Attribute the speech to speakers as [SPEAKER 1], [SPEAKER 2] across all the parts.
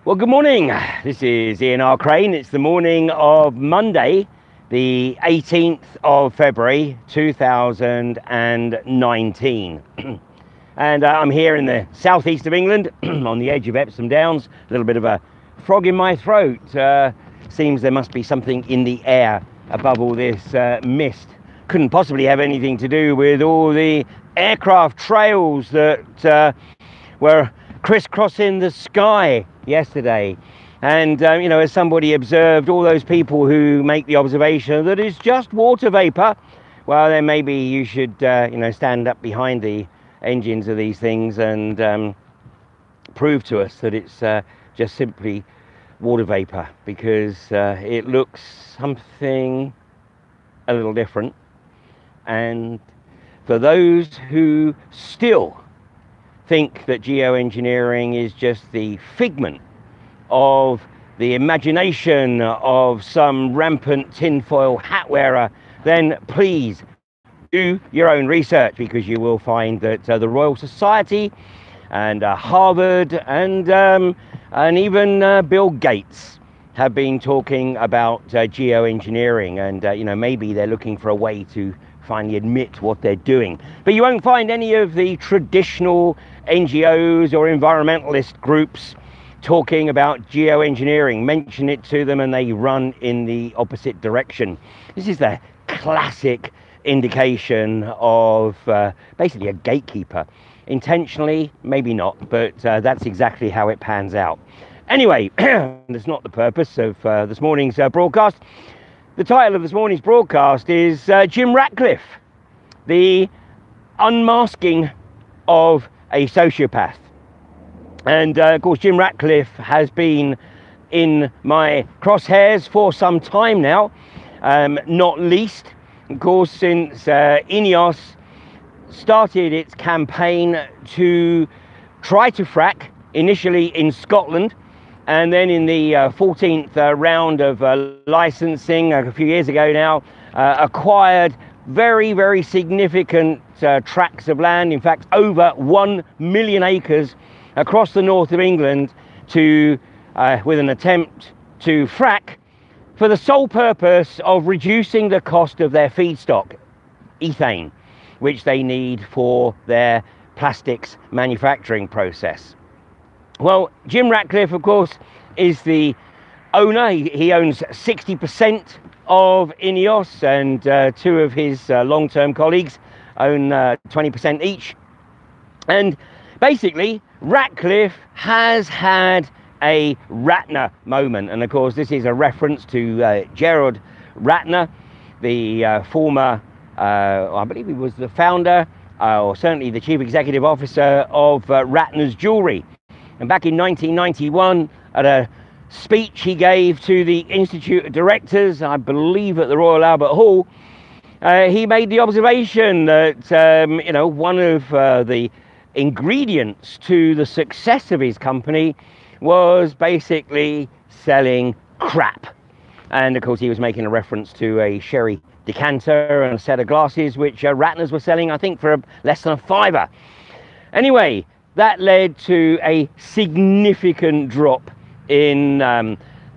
[SPEAKER 1] Well, good morning. This is Ian R. Crane. It's the morning of Monday, the 18th of February 2019. And I'm here in the southeast of England on the edge of Epsom Downs. A little bit of a frog in my throat. Seems there must be something in the air above all this mist. Couldn't possibly have anything to do with all the aircraft trails that were crisscrossing the sky yesterday. And you know, as somebody observed, all those people who make the observation that it's just water vapor, well, then maybe you should you know, stand up behind the engines of these things and prove to us that it's just simply water vapor, because it looks something a little different. And for those who still think that geoengineering is just the figment of the imagination of some rampant tinfoil hat wearer, then please do your own research, because you will find that the Royal Society and Harvard and even Bill Gates have been talking about geoengineering, and you know, maybe they're looking for a way to finally admit what they're doing. But you won't find any of the traditional NGOs or environmentalist groups talking about geoengineering. Mention it to them and they run in the opposite direction. This is the classic indication of basically a gatekeeper. Intentionally, maybe not, but that's exactly how it pans out. Anyway, that's not the purpose of this morning's broadcast. The title of this morning's broadcast is Jim Ratcliffe, the unmasking of a sociopath. And of course, Jim Ratcliffe has been in my crosshairs for some time now, not least, of course, since INEOS started its campaign to try to frack, initially in Scotland, and then in the 14th round of licensing a few years ago now, acquired very, very significant tracts of land, in fact over 1 million acres across the north of England, to with an attempt to frack for the sole purpose of reducing the cost of their feedstock, ethane, which they need for their plastics manufacturing process. Well, Jim Ratcliffe, of course, is the owner. He owns 60% of INEOS, and two of his long-term colleagues own 20% each. And basically, Ratcliffe has had a Ratner moment. And of course, this is a reference to Gerard Ratner, the former, I believe he was the founder, or certainly the chief executive officer of Ratner's Jewellery. And back in 1991, at a speech he gave to the Institute of Directors, I believe at the Royal Albert Hall, he made the observation that you know, one of the ingredients to the success of his company was basically selling crap. And of course, he was making a reference to a sherry decanter and a set of glasses which Ratner's were selling, I think, for less than a £5. Anyway, that led to a significant drop in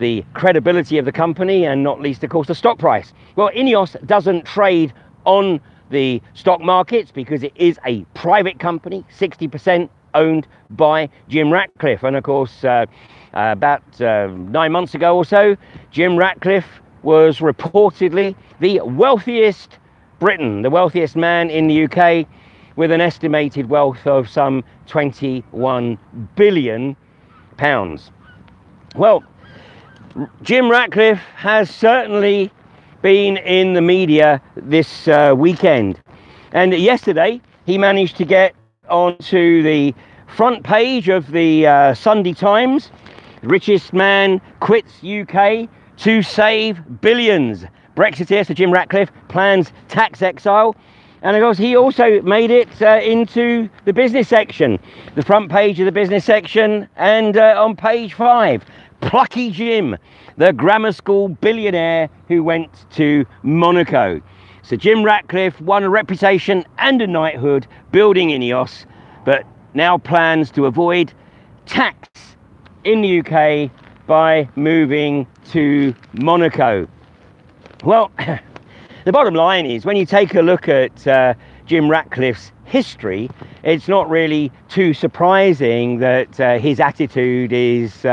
[SPEAKER 1] the credibility of the company, and not least, of course, the stock price. Well, INEOS doesn't trade on the stock markets because it is a private company, 60% owned by Jim Ratcliffe. And of course, about 9 months ago or so, Jim Ratcliffe was reportedly the wealthiest Briton, the wealthiest man in the UK, with an estimated wealth of some £21 billion. Well, Jim Ratcliffe has certainly been in the media this weekend, and yesterday he managed to get onto the front page of the Sunday Times. Richest man quits UK to save billions. Brexiteer, so Jim Ratcliffe, plans tax exile. And of course, he also made it into the business section, the front page of the business section, and on page 5, Plucky Jim, the grammar school billionaire who went to Monaco. Sir Jim Ratcliffe won a reputation and a knighthood building INEOS, but now plans to avoid tax in the UK by moving to Monaco. Well, the bottom line is, when you take a look at Jim Ratcliffe's history, it's not really too surprising that his attitude is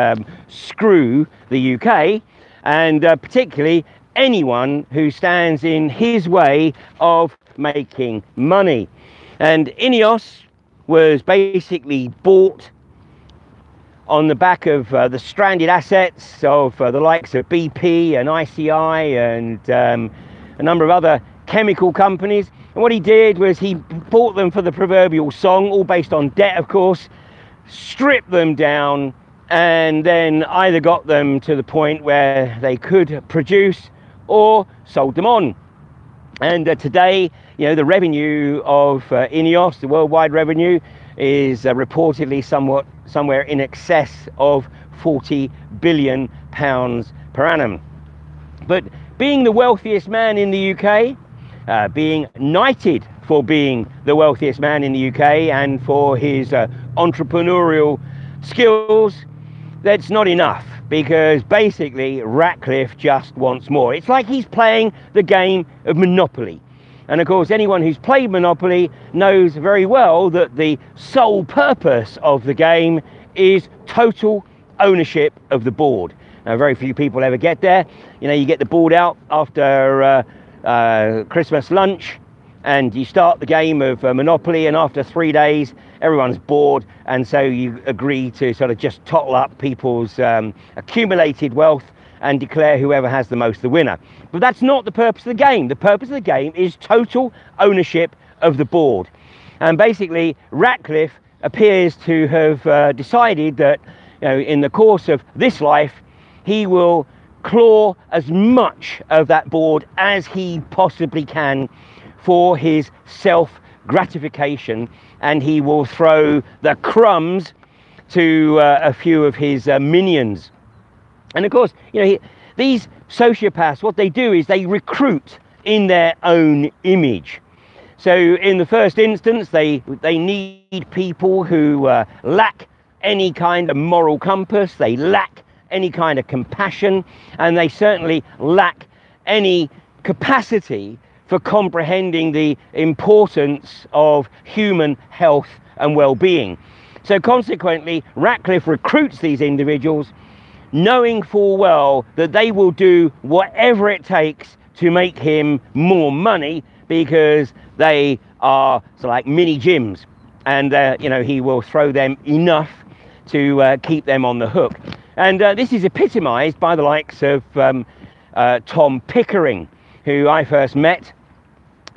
[SPEAKER 1] screw the UK, and particularly anyone who stands in his way of making money. And INEOS was basically bought on the back of the stranded assets of the likes of BP and ICI and a number of other chemical companies. And what he did was he bought them for the proverbial song, all based on debt, of course, stripped them down, and then either got them to the point where they could produce or sold them on. And today, you know, the revenue of INEOS, the worldwide revenue, is reportedly somewhere in excess of £40 billion per annum. But being the wealthiest man in the UK, being knighted for being the wealthiest man in the UK and for his entrepreneurial skills, that's not enough, because basically Ratcliffe just wants more. It's like he's playing the game of Monopoly. And of course, anyone who's played Monopoly knows very well that the sole purpose of the game is total ownership of the board. Now, very few people ever get there. You know, you get the board out after Christmas lunch, and you start the game of Monopoly, and after 3 days everyone's bored, and so you agree to sort of just tottle up people's accumulated wealth and declare whoever has the most the winner. But that's not the purpose of the game. The purpose of the game is total ownership of the board. And basically Ratcliffe appears to have decided that, you know, in the course of this life, he will claw as much of that board as he possibly can for his self-gratification, and he will throw the crumbs to a few of his minions. And of course, you know, these sociopaths, what they do is they recruit in their own image. So in the first instance, they need people who lack any kind of moral compass, they lack any kind of compassion, and they certainly lack any capacity for comprehending the importance of human health and well-being. So consequently, Ratcliffe recruits these individuals, knowing full well that they will do whatever it takes to make him more money, because they are sort of like mini gyms, and you know, he will throw them enough to keep them on the hook. And this is epitomized by the likes of Tom Pickering, who I first met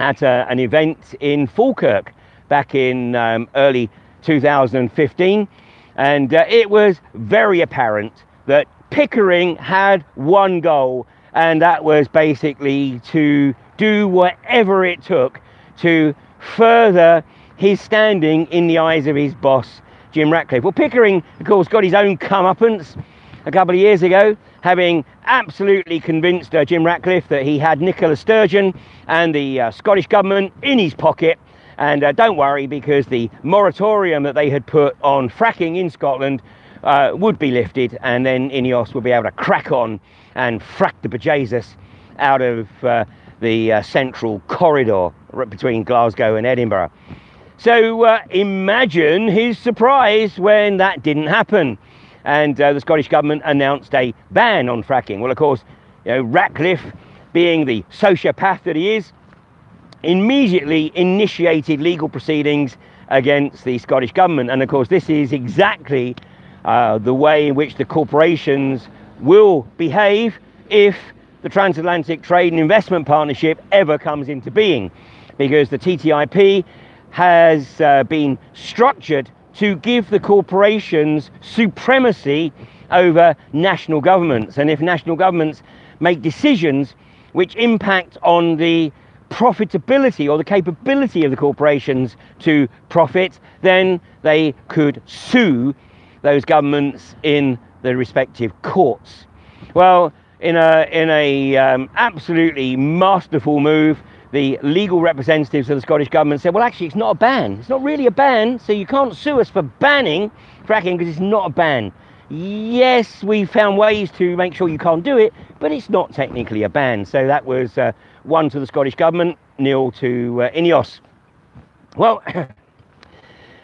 [SPEAKER 1] at an event in Falkirk back in early 2015, and it was very apparent that Pickering had one goal, and that was basically to do whatever it took to further his standing in the eyes of his boss, Jim Ratcliffe. Well, Pickering, of course, got his own comeuppance a couple of years ago, having absolutely convinced Jim Ratcliffe that he had Nicola Sturgeon and the Scottish government in his pocket. And don't worry, because the moratorium that they had put on fracking in Scotland would be lifted, and then INEOS would be able to crack on and frack the bejesus out of the central corridor between Glasgow and Edinburgh. So imagine his surprise when that didn't happen, and the Scottish government announced a ban on fracking. Well, of course, you know, Ratcliffe, being the sociopath that he is, immediately initiated legal proceedings against the Scottish government. And of course, this is exactly the way in which the corporations will behave if the Transatlantic Trade and Investment Partnership ever comes into being, because the TTIP has been structured to give the corporations supremacy over national governments. And if national governments make decisions which impact on the profitability or the capability of the corporations to profit, then they could sue those governments in the respective courts. Well, in a absolutely masterful move, the legal representatives of the Scottish government said, well, actually, it's not a ban. It's not really a ban, so you can't sue us for banning fracking because it's not a ban. Yes, we found ways to make sure you can't do it, but it's not technically a ban. So that was 1 to the Scottish government, 0 to INEOS. Well,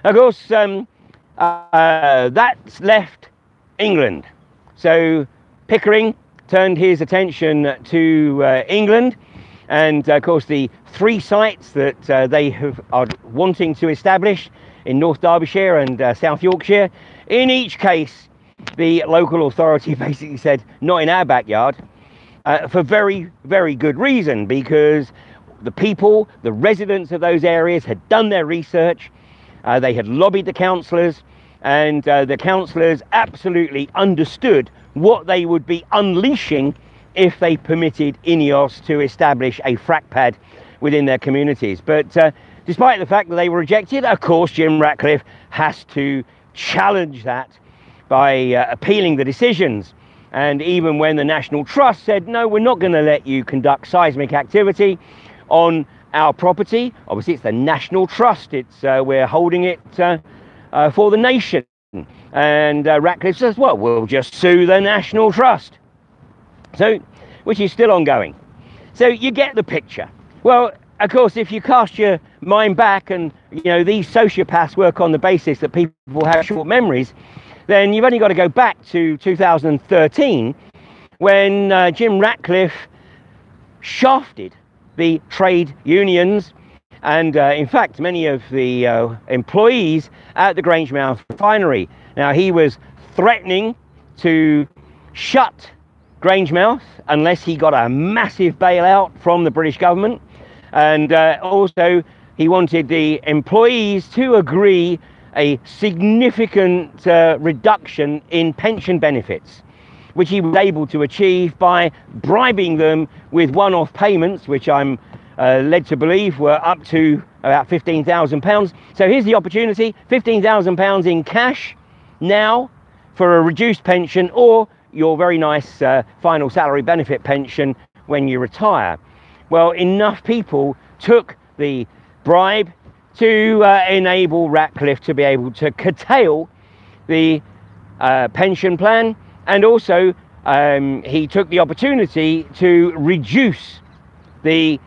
[SPEAKER 1] of course, that's left England. So Pickering turned his attention to England, and of course the 3 sites that they are wanting to establish in North Derbyshire and South Yorkshire. In each case, the local authority basically said, not in our backyard, for very, very good reason, because the people, the residents of those areas had done their research, they had lobbied the councillors, and the councillors absolutely understood what they would be unleashing if they permitted INEOS to establish a frack pad within their communities. But despite the fact that they were rejected, of course, Jim Ratcliffe has to challenge that by appealing the decisions. And even when the National Trust said, no, we're not going to let you conduct seismic activity on our property, obviously it's the National Trust, it's we're holding it for the nation. And Ratcliffe says, well, we'll just sue the National Trust. So, which is still ongoing. So you get the picture. Well, of course, if you cast your mind back, and you know these sociopaths work on the basis that people have short memories, then you've only got to go back to 2013 when Jim Ratcliffe shafted the trade unions and in fact many of the employees at the Grangemouth refinery. Now, he was threatening to shut Grangemouth unless he got a massive bailout from the British government, and also he wanted the employees to agree a significant reduction in pension benefits, which he was able to achieve by bribing them with one-off payments, which I'm led to believe were up to about £15,000. So here's the opportunity: £15,000 in cash now for a reduced pension, or your very nice final salary benefit pension when you retire. Well, enough people took the bribe to enable Ratcliffe to be able to curtail the pension plan, and also he took the opportunity to reduce the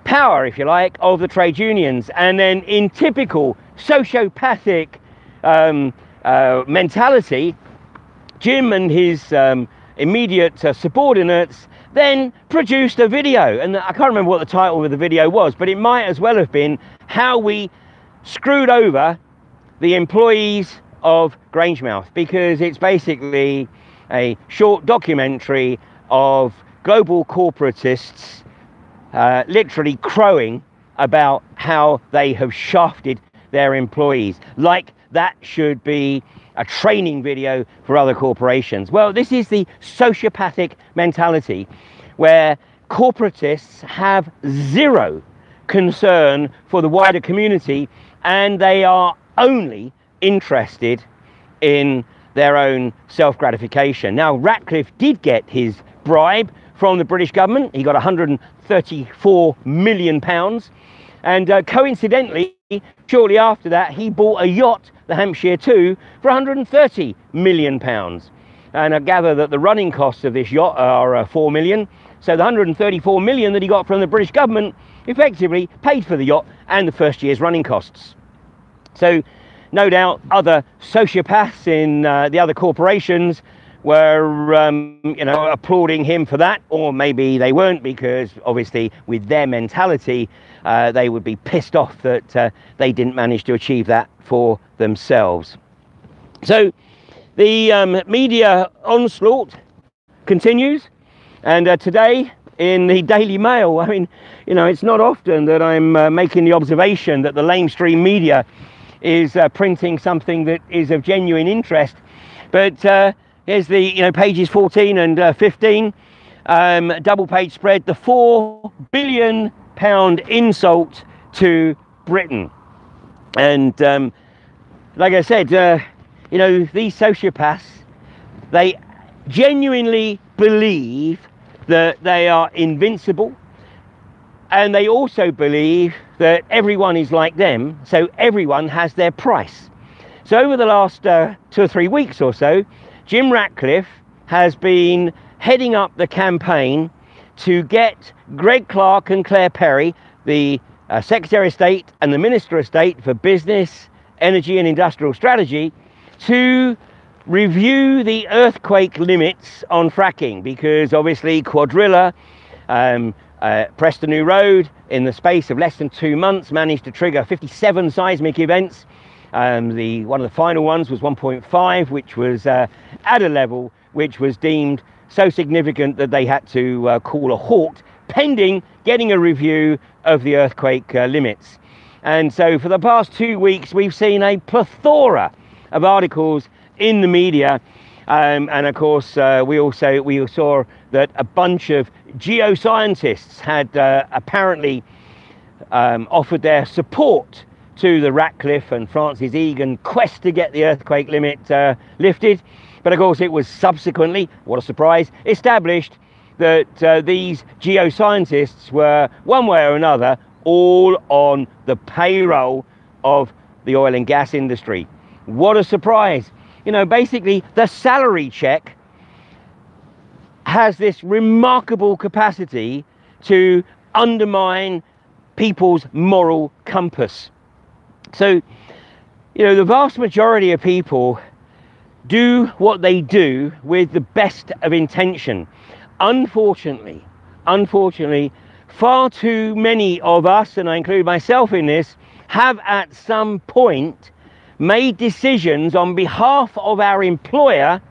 [SPEAKER 1] power, if you like, of the trade unions. And then in typical sociopathic mentality, Jim and his immediate subordinates then produced a video, and I can't remember what the title of the video was, but it might as well have been How We Screwed Over the Employees of Grangemouth, because it's basically a short documentary of global corporatists literally crowing about how they have shafted their employees, like that should be a training video for other corporations. Well, this is the sociopathic mentality where corporatists have zero concern for the wider community, and they are only interested in their own self-gratification. Now, Ratcliffe did get his bribe from the British government. He got £134 million, and coincidentally, shortly after that, he bought a yacht, the Hampshire 2, for £130 million. And I gather that the running costs of this yacht are £4 million. So the £134 million that he got from the British government effectively paid for the yacht and the first year's running costs. So no doubt other sociopaths in the other corporations were you know, applauding him for that, or maybe they weren't, because obviously with their mentality they would be pissed off that they didn't manage to achieve that for themselves. So the media onslaught continues, and today in the Daily Mail, I mean, you know, it's not often that I'm making the observation that the lamestream media is printing something that is of genuine interest, but here's the, you know, pages 14 and 15, double page spread, the £4 billion insult to Britain. And like I said, you know, these sociopaths, they genuinely believe that they are invincible, And they also believe that everyone is like them, so everyone has their price. So over the last 2 or 3 weeks or so, Jim Ratcliffe has been heading up the campaign to get Greg Clark and Claire Perry, the Secretary of State and the Minister of State for Business, Energy and Industrial Strategy, to review the earthquake limits on fracking, because obviously Quadrilla, Preston New Road, in the space of less than 2 months managed to trigger 57 seismic events. One of the final ones was 1.5, which was at a level which was deemed so significant that they had to call a halt, pending getting a review of the earthquake limits. And so for the past 2 weeks, we've seen a plethora of articles in the media. And of course, we saw that a bunch of geoscientists had apparently offered their support to the Ratcliffe and Francis Egan quest to get the earthquake limit lifted. But of course, it was subsequently, what a surprise, established that these geoscientists were, one way or another, all on the payroll of the oil and gas industry. What a surprise. You know, basically, the salary check has this remarkable capacity to undermine people's moral compass. So, you know, the vast majority of people do what they do with the best of intention. Unfortunately, far too many of us, and I include myself in this, have at some point made decisions on behalf of our employer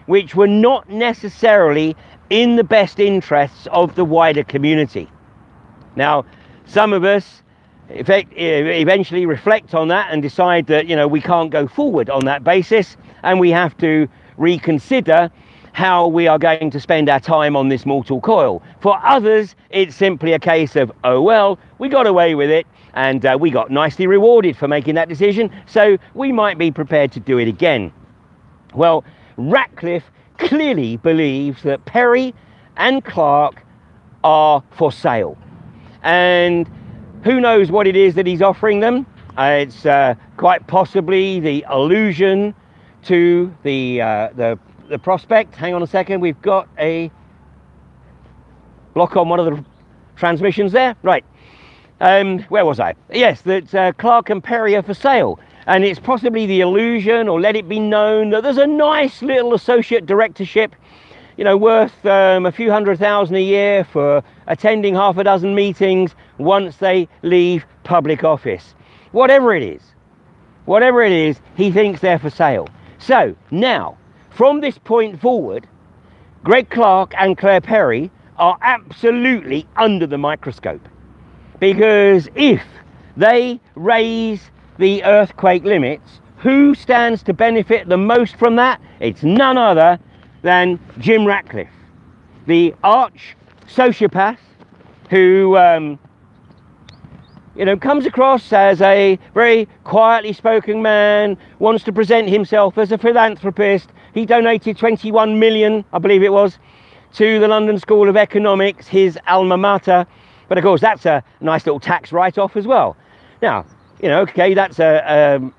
[SPEAKER 1] which were not necessarily in the best interests of the wider community. Now, some of us eventually reflect on that and decide that, you know, we can't go forward on that basis, and we have to reconsider how we are going to spend our time on this mortal coil. For others, it's simply a case of, oh well, we got away with it, and we got nicely rewarded for making that decision, so we might be prepared to do it again. Well, Ratcliffe clearly believes that Perry and Clark are for sale, and who knows what it is that he's offering them. It's quite possibly the allusion to the prospect. Hang on a second, we've got a block on one of the transmissions there. Right. Where was I? Yes, that Clark and Perry are for sale. And it's possibly the illusion, or let it be known, that there's a nice little associate directorship, you know, worth a few $100,000 a year for attending half a dozen meetings once they leave public office. Whatever it is, he thinks they're for sale. So now, from this point forward, Greg Clark and Claire Perry are absolutely under the microscope. Because if they raise the earthquake limits, who stands to benefit the most from that? It's none other than Jim Ratcliffe, the arch sociopath who you know, comes across as a very quietly spoken man, wants to present himself as a philanthropist. He donated 21 million, I believe it was, to the London School of Economics, his alma mater. But of course, that's a nice little tax write-off as well. Now, you know, okay, that's a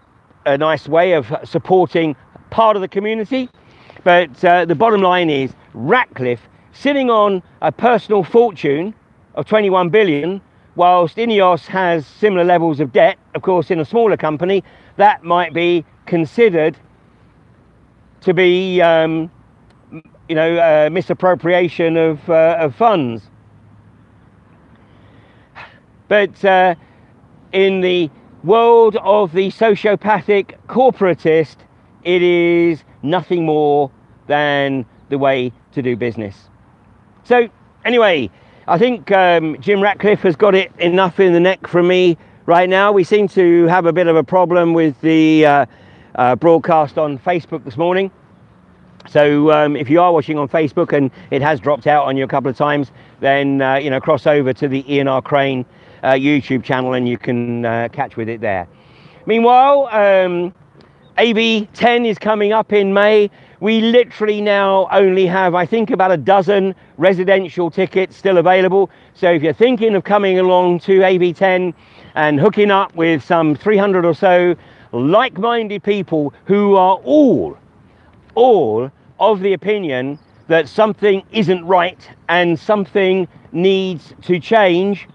[SPEAKER 1] nice way of supporting part of the community. But the bottom line is, Ratcliffe, sitting on a personal fortune of 21 billion, whilst INEOS has similar levels of debt. Of course, in a smaller company, that might be considered to be, you know, misappropriation of funds. But in the world of the sociopathic corporatist, it is nothing more than the way to do business. So anyway, I think Jim Ratcliffe has got it enough in the neck from me right now. We seem to have a bit of a problem with the broadcast on Facebook this morning. So if you are watching on Facebook and it has dropped out on you a couple of times, then you know, cross over to the Ian R. Crane YouTube channel and you can catch with it there. Meanwhile, AB10 is coming up in May. We literally now only have, I think, about a dozen residential tickets still available. So if you're thinking of coming along to AB10 and hooking up with some 300 or so like-minded people who are all of the opinion that something isn't right and something needs to change,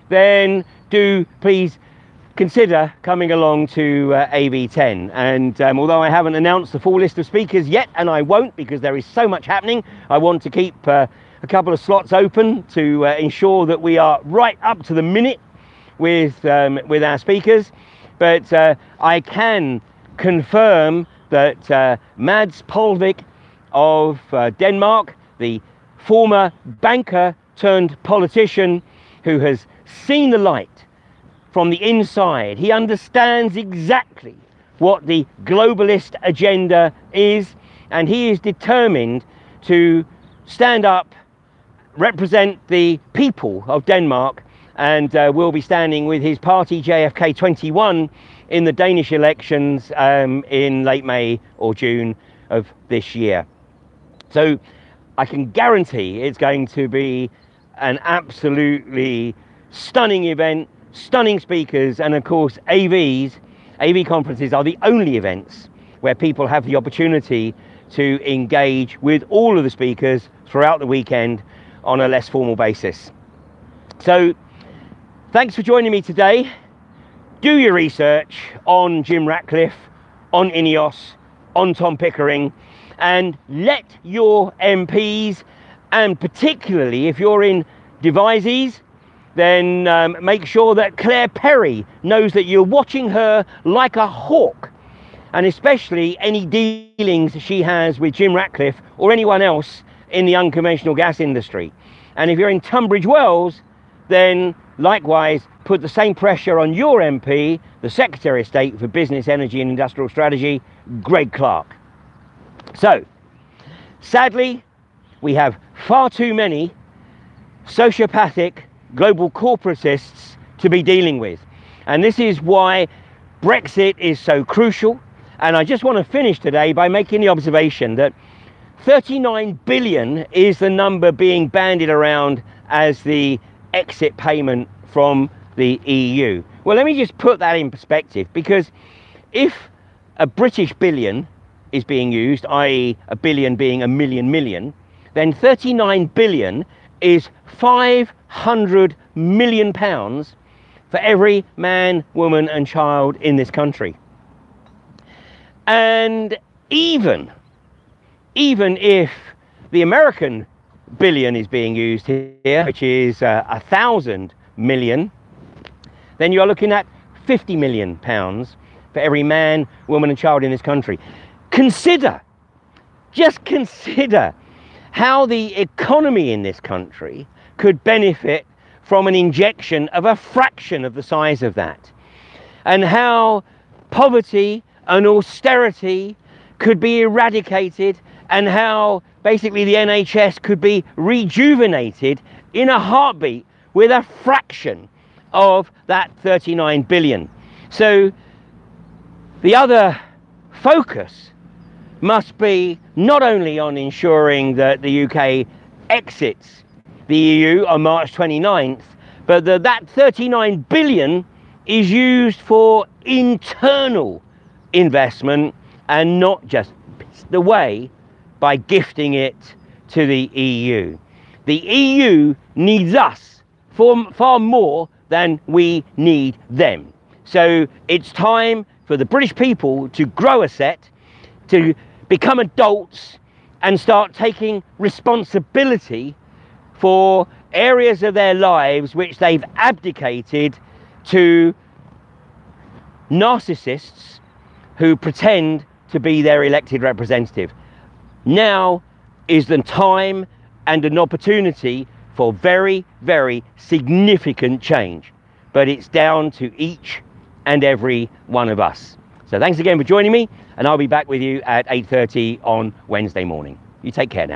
[SPEAKER 1] then do please consider coming along to AB10. And although I haven't announced the full list of speakers yet, and I won't because there is so much happening, I want to keep a couple of slots open to ensure that we are right up to the minute with our speakers. But I can confirm that Mads Polvik of Denmark, the former banker turned politician who has seen the light from the inside, he understands exactly what the globalist agenda is, and he is determined to stand up, represent the people of Denmark, and will be standing with his party JFK 21 in the Danish elections in late May or June of this year. So I can guarantee it's going to be an absolutely stunning event, stunning speakers, and of course AV conferences are the only events where people have the opportunity to engage with all of the speakers throughout the weekend on a less formal basis. So thanks for joining me today. Do your research on Jim Ratcliffe, on INEOS, on Tom Pickering, and let your MPs, and particularly if you're in devices, then make sure that Claire Perry knows that you're watching her like a hawk, and especially any dealings she has with Jim Ratcliffe or anyone else in the unconventional gas industry. And if you're in Tunbridge Wells, then likewise put the same pressure on your MP, the Secretary of State for Business, Energy and Industrial Strategy, Greg Clark. So, sadly, we have far too many sociopathic global corporatists to be dealing with. And this is why Brexit is so crucial. And I just want to finish today by making the observation that 39 billion is the number being bandied around as the exit payment from the EU. Well, let me just put that in perspective, because if a British billion is being used, i.e. a billion being a million, then 39 billion is 500 million pounds for every man, woman and child in this country. And even if the American billion is being used here, which is 1,000 million, then you're looking at 50 million pounds for every man, woman and child in this country. Just consider how the economy in this country could benefit from an injection of a fraction of the size of that, and how poverty and austerity could be eradicated, and how basically the NHS could be rejuvenated in a heartbeat with a fraction of that 39 billion. So the other focus must be not only on ensuring that the UK exits the EU on March 29th, but that 39 billion is used for internal investment and not just pissed away by gifting it to the EU. The EU needs us far more than we need them. So it's time for the British people to grow a set, to become adults and start taking responsibility for areas of their lives which they've abdicated to narcissists who pretend to be their elected representative. Now is the time and an opportunity for very, very significant change, but it's down to each and every one of us. So thanks again for joining me, and I'll be back with you at 8:30 on Wednesday morning. You take care now.